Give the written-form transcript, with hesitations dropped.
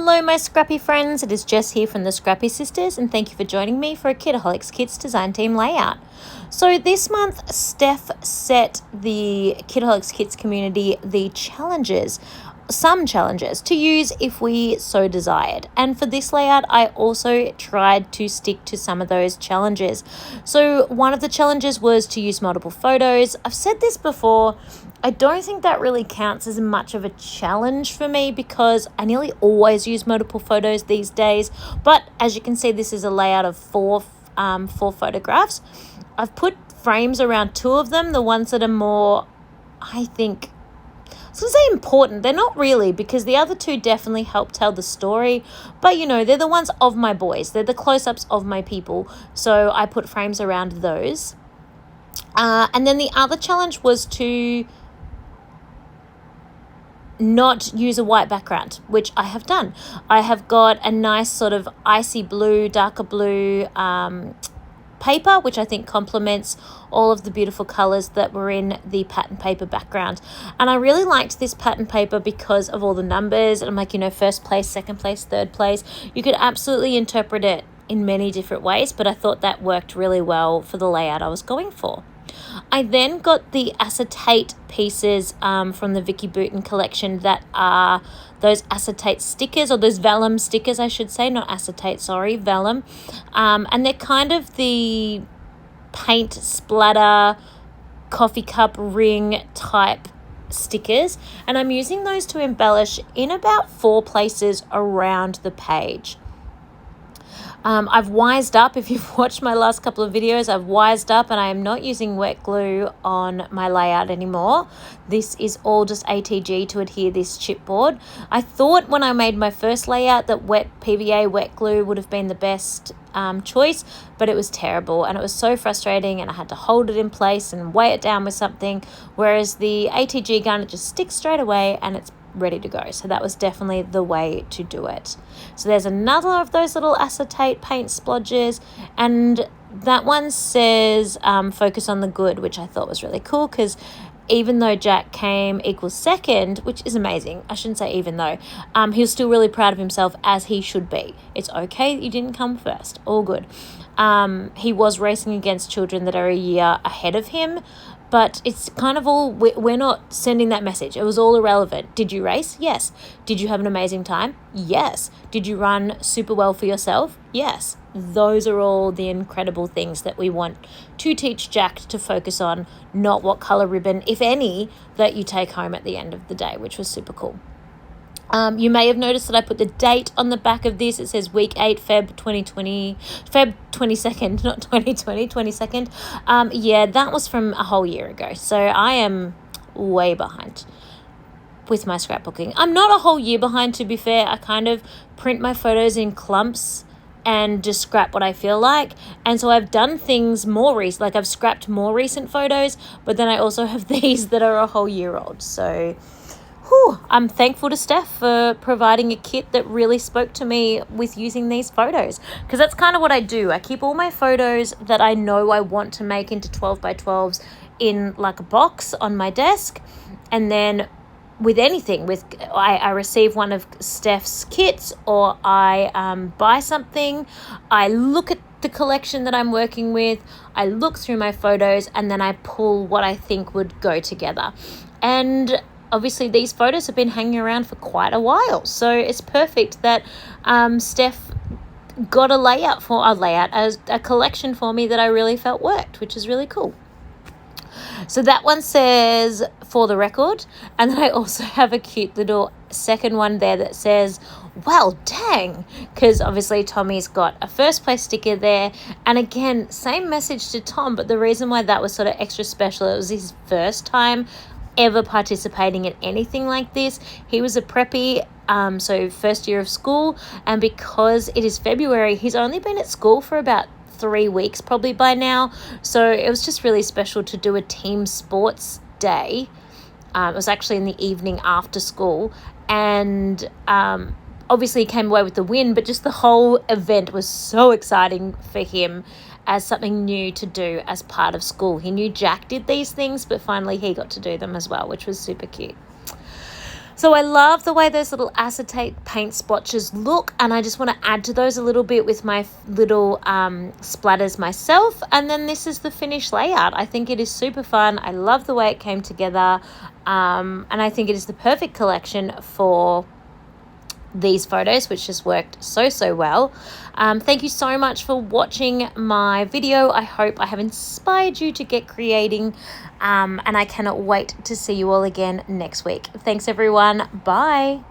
Hello my scrappy friends, it is Jess here from the Scrappy Sisters and thank you for joining me for a Kitaholic Kits design team layout. So this month Steph set the Kitaholic Kits community the some challenges to use if we so desired. And for this layout, I also tried to stick to some of those challenges. So one of the challenges was to use multiple photos. I've said this before, I don't think that really counts as much of a challenge for me because I nearly always use multiple photos these days. But as you can see, this is a layout of four photographs. I've put frames around two of them, the ones that are more, I was going to say important. They're not really because the other two definitely help tell the story. But, you know, they're the ones of my boys. They're the close-ups of my people. So I put frames around those. And then the other challenge was to not use a white background, which I have done. I have got a nice sort of icy blue, darker blue paper, which I think complements all of the beautiful colors that were in the pattern paper background. And I really liked this pattern paper because of all the numbers. And I'm like, you know, first place, second place, third place. You could absolutely interpret it in many different ways, but I thought that worked really well for the layout I was going for. I then got the acetate pieces from the Vicki Boutin collection that are those acetate stickers, or those vellum stickers, I should say, not acetate, sorry, vellum. And they're kind of the paint splatter, coffee cup ring type stickers. And I'm using those to embellish in about 4 places around the page. I've wised up. If you've watched my last couple of videos, I've wised up and I am not using wet glue on my layout anymore. This is all just ATG to adhere this chipboard. I thought when I made my first layout that PVA wet glue would have been the best choice, but it was terrible and it was so frustrating and I had to hold it in place and weigh it down with something, whereas the ATG gun, it just sticks straight away and it's ready to go. So that was definitely the way to do it. So there's another of those little acetate paint splodges, and that one says focus on the good, which I thought was really cool because even though Jack came equals second, which is amazing, I shouldn't say even though, he was still really proud of himself, as he should be. It's okay that you didn't come first, all good. He was racing against children that are a year ahead of him, but it's kind of all, we're not sending that message. It was all irrelevant. Did you race? Yes. Did you have an amazing time? Yes. Did you run super well for yourself? Yes. Those are all the incredible things that we want to teach Jack to focus on, not what color ribbon, if any, that you take home at the end of the day, which was super cool. You may have noticed that I put the date on the back of this. It says week 8, Feb 2020, Feb 22nd, not 2020, 22nd. Yeah, that was from a whole year ago. So I am way behind with my scrapbooking. I'm not a whole year behind, to be fair. I kind of print my photos in clumps and just scrap what I feel like. And so I've done things more recent, like I've scrapped more recent photos, but then I also have these that are a whole year old. So I'm thankful to Steph for providing a kit that really spoke to me with using these photos, because that's kind of what I do. I keep all my photos that I know I want to make into 12 by 12s in like a box on my desk, and then with anything, I receive one of Steph's kits or I buy something, I look at the collection that I'm working with, I look through my photos, and then I pull what I think would go together. And obviously these photos have been hanging around for quite a while, so it's perfect that Steph got a collection for me that I really felt worked, which is really cool. So that one says for the record, and then I also have a cute little second one there that says well dang, because obviously Tommy's got a first place sticker there, and again same message to Tom, but the reason why that was sort of extra special, it was his first time ever participating in anything like this. He was a preppy, so first year of school, and because it is February, he's only been at school for about 3 weeks probably by now, so it was just really special to do a team sports day. It was actually in the evening after school, and obviously he came away with the win, but just the whole event was so exciting for him as something new to do as part of school. He knew Jack did these things, but finally he got to do them as well, which was super cute. So I love the way those little acetate paint splotches look, and I just want to add to those a little bit with my little splatters myself. And then this is the finished layout. I think it is super fun. I love the way it came together, and I think it is the perfect collection for these photos, which just worked so well. Thank you so much for watching my video. I hope I have inspired you to get creating, and I cannot wait to see you all again next week. Thanks everyone. Bye.